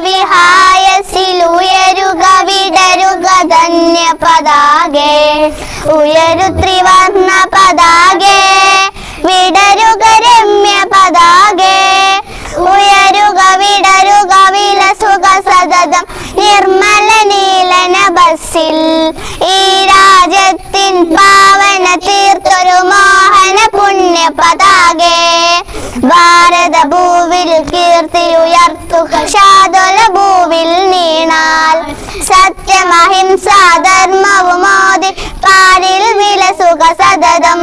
വിഹായസിലുയരുക വിടരുക ധന്യ പതാകെ ഉയരു ത്രിവർണ്ണ പതാകെ വിടരുക രമ്യ പതാകെ ഉയരുക വിടരുക വിലസുക സതതം നിർമ്മല നീലന ബസ്സിൽ ഈ രാജ്യത്തിൻ പാവന തീർത്തൊരു മോഹന പുണ്യ പതാകെ ഭാരത ഭൂവിൽ കീർത്തി ഉയർത്തുക ശാതുല ഭൂവിൽ നീണാൽ സത്യമഹിംസ ധർമ്മവുമോദി പാരിൽ വിലസുക സതതം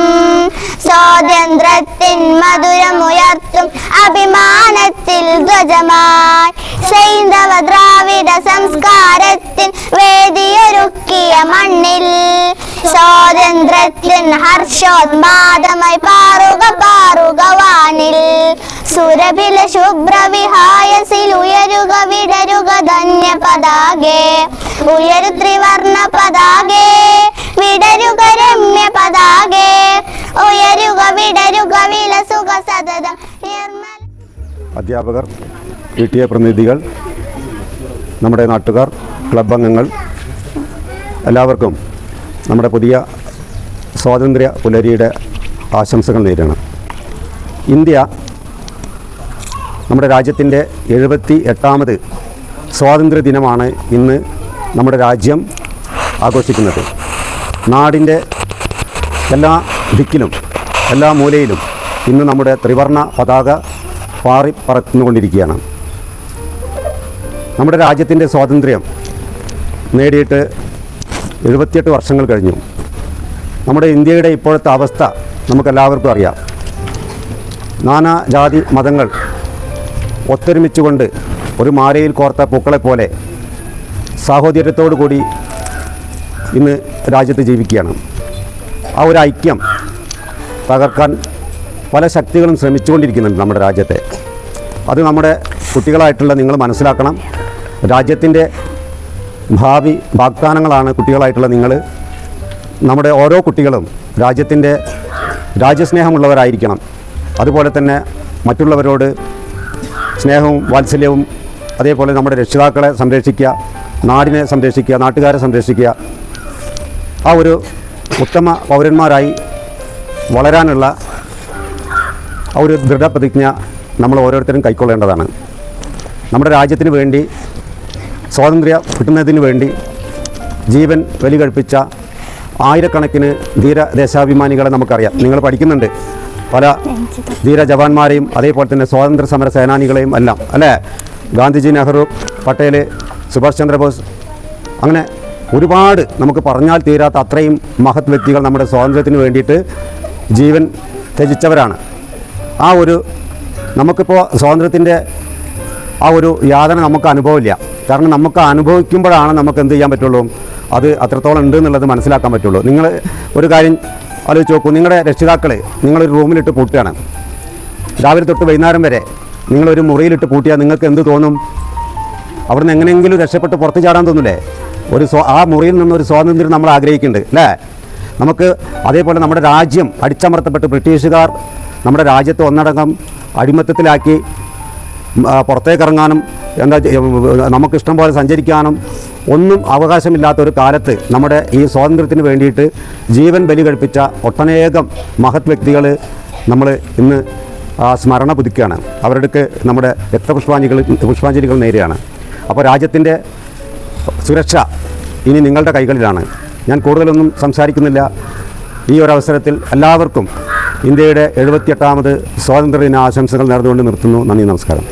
സ്വാതന്ത്ര്യത്തിൻ മധുരമുയർത്തും അഭിമാനത്തിൽ ധ്വജമായി സൈന്ധവ ദ്രാവിഡ സംസ്കാരത്തിൻ വേദിയൊരുക്കിയ മണ്ണിൽ സ്വാതന്ത്ര്യത്തിൻ ഹർഷോന്മാദമായി പാറുക പാറുക വാനിൽ സുരഭില ശുഭ്ര വിഹായസിൽ ഉയരുക വിടരുക ധന്യ പതാകെ ഉയരു ത്രിവർണ്ണ പതാകെ വിടരുക രമ്യ പതാകെ ഉയരുക വിടരുക വിലസുക സതതം നിർമ്മല. അധ്യാപകർ, PTA പ്രതിനിധികൾ, നമ്മുടെ നാട്ടുകാർ, ക്ലബ് അംഗങ്ങൾ എല്ലാവർക്കും നമ്മുടെ പുതിയ സ്വാതന്ത്ര്യ പുലരിയുടെ ആശംസകൾ നേരുകയാണ്. ഇന്ത്യ നമ്മുടെ രാജ്യത്തിൻ്റെ 78ാമത് സ്വാതന്ത്ര്യ ദിനമാണ് ഇന്ന് നമ്മുടെ രാജ്യം ആഘോഷിക്കുന്നത്. നാടിൻ്റെ എല്ലാ ദിക്കിലും എല്ലാ മൂലയിലും ഇന്ന് നമ്മുടെ ത്രിവർണ്ണ പതാക പാറി പറന്നുകൊണ്ടിരിക്കുകയാണ്. നമ്മുടെ രാജ്യത്തിൻ്റെ സ്വാതന്ത്ര്യം നേടിയിട്ട് 78 വർഷങ്ങൾ കഴിഞ്ഞു. നമ്മുടെ ഇന്ത്യയുടെ ഇപ്പോഴത്തെ അവസ്ഥ നമുക്കെല്ലാവർക്കും അറിയാം. നാനാ ജാതി മതങ്ങൾ ഒത്തൊരുമിച്ചുകൊണ്ട് ഒരു മാലയിൽ കോർത്ത പൂക്കളെപ്പോലെ സാഹോദര്യത്തോടു കൂടി ഇന്ന് രാജ്യത്ത് ജീവിക്കുകയാണ്. ആ ഒരു ഐക്യം തകർക്കാൻ പല ശക്തികളും ശ്രമിച്ചുകൊണ്ടിരിക്കുന്നുണ്ട് നമ്മുടെ രാജ്യത്തെ. അത് നമ്മുടെ കുട്ടികളായിട്ടുള്ള നിങ്ങൾ മനസ്സിലാക്കണം. രാജ്യത്തിൻ്റെ ഭാവി വാഗ്ദാനങ്ങളാണ് കുട്ടികളായിട്ടുള്ള നിങ്ങൾ. നമ്മുടെ ഓരോ കുട്ടികളും രാജ്യത്തിൻ്റെ രാജ്യസ്നേഹമുള്ളവരായിരിക്കണം. അതുപോലെ തന്നെ മറ്റുള്ളവരോട് സ്നേഹവും വാത്സല്യവും, അതേപോലെ നമ്മുടെ രക്ഷിതാക്കളെ സംരക്ഷിക്കുക, നാടിനെ സംരക്ഷിക്കുക, നാട്ടുകാരെ സംരക്ഷിക്കുക. ആ ഒരു ഉത്തമ പൗരന്മാരായി വളരാനുള്ള ആ ഒരു ദൃഢപ്രതിജ്ഞ നമ്മൾ ഓരോരുത്തരും കൈക്കൊള്ളേണ്ടതാണ്. നമ്മുടെ രാജ്യത്തിന് വേണ്ടി, സ്വാതന്ത്ര്യം കിട്ടുന്നതിന് വേണ്ടി ജീവൻ ബലി കഴിപ്പിച്ച ആയിരക്കണക്കിന് ധീരദേശാഭിമാനികളെ നമുക്കറിയാം. നിങ്ങൾ പഠിക്കുന്നുണ്ട് പല ധീര ജവാന്മാരെയും, അതേപോലെ തന്നെ സ്വാതന്ത്ര്യ സമര സേനാനികളെയും എല്ലാം, അല്ലേ? ഗാന്ധിജി, നെഹ്റു, പട്ടേൽ, സുഭാഷ് ചന്ദ്രബോസ്, അങ്ങനെ ഒരുപാട് നമുക്ക് പറഞ്ഞാൽ തീരാത്ത അത്രയും മഹത് വ്യക്തികൾ നമ്മുടെ സ്വാതന്ത്ര്യത്തിന് വേണ്ടിയിട്ട് ജീവൻ ത്യജിച്ചവരാണ്. ആ ഒരു നമുക്കിപ്പോൾ സ്വാതന്ത്ര്യത്തിൻ്റെ ആ ഒരു യാതന നമുക്ക് അനുഭവമില്ല. കാരണം നമുക്ക് അനുഭവിക്കുമ്പോഴാണ് നമുക്ക് എന്ത് ചെയ്യാൻ പറ്റുള്ളൂ, അത് അത്രത്തോളം ഉണ്ട് എന്നുള്ളത് മനസ്സിലാക്കാൻ പറ്റുള്ളൂ. നിങ്ങൾ ഒരു കാര്യം ആലോചിച്ച് നോക്കൂ. നിങ്ങളുടെ രക്ഷിതാക്കൾ നിങ്ങളൊരു റൂമിലിട്ട് പൂട്ടുകയാണ്. രാവിലെ തൊട്ട് വൈകുന്നേരം വരെ നിങ്ങളൊരു മുറിയിലിട്ട് പൂട്ടിയാൽ നിങ്ങൾക്ക് എന്ത് തോന്നും? അവിടുന്ന് എങ്ങനെയെങ്കിലും രക്ഷപ്പെട്ട് പുറത്ത് ചാടാൻ തോന്നില്ലേ? ആ മുറിയിൽ നിന്നൊരു സ്വാതന്ത്ര്യം നമ്മൾ ആഗ്രഹിക്കുന്നുണ്ട്, അല്ലേ? നമുക്ക് അതേപോലെ നമ്മുടെ രാജ്യം അടിച്ചമർത്തപ്പെട്ട് ബ്രിട്ടീഷുകാർ നമ്മുടെ രാജ്യത്തെ ഒന്നടങ്കം അടിമത്തത്തിലാക്കി പുറത്തേക്കിറങ്ങാനും നമുക്കിഷ്ടം പോലെ സഞ്ചരിക്കാനും ഒന്നും അവകാശമില്ലാത്ത ഒരു കാലത്ത് നമ്മുടെ ഈ സ്വാതന്ത്ര്യത്തിന് വേണ്ടിയിട്ട് ജീവൻ ബലി കഴിപ്പിച്ച ഒട്ടനേകം മഹത് വ്യക്തികൾ നമ്മൾ ഇന്ന് സ്മരണ പുതുക്കുകയാണ്. അവരുടെ നമ്മുടെ പുഷ്പാഞ്ജലികൾ നേരെയാണ്. അപ്പോൾ രാജ്യത്തിൻ്റെ സുരക്ഷ ഇനി നിങ്ങളുടെ കൈകളിലാണ്. ഞാൻ കൂടുതലൊന്നും സംസാരിക്കുന്നില്ല. ഈ ഒരവസരത്തിൽ എല്ലാവർക്കും ഇന്ത്യയുടെ 78ാമത് സ്വാതന്ത്ര്യ ദിന ആശംസകൾ നേർന്നുകൊണ്ട് നിർത്തുന്നു. നന്ദി, നമസ്കാരം.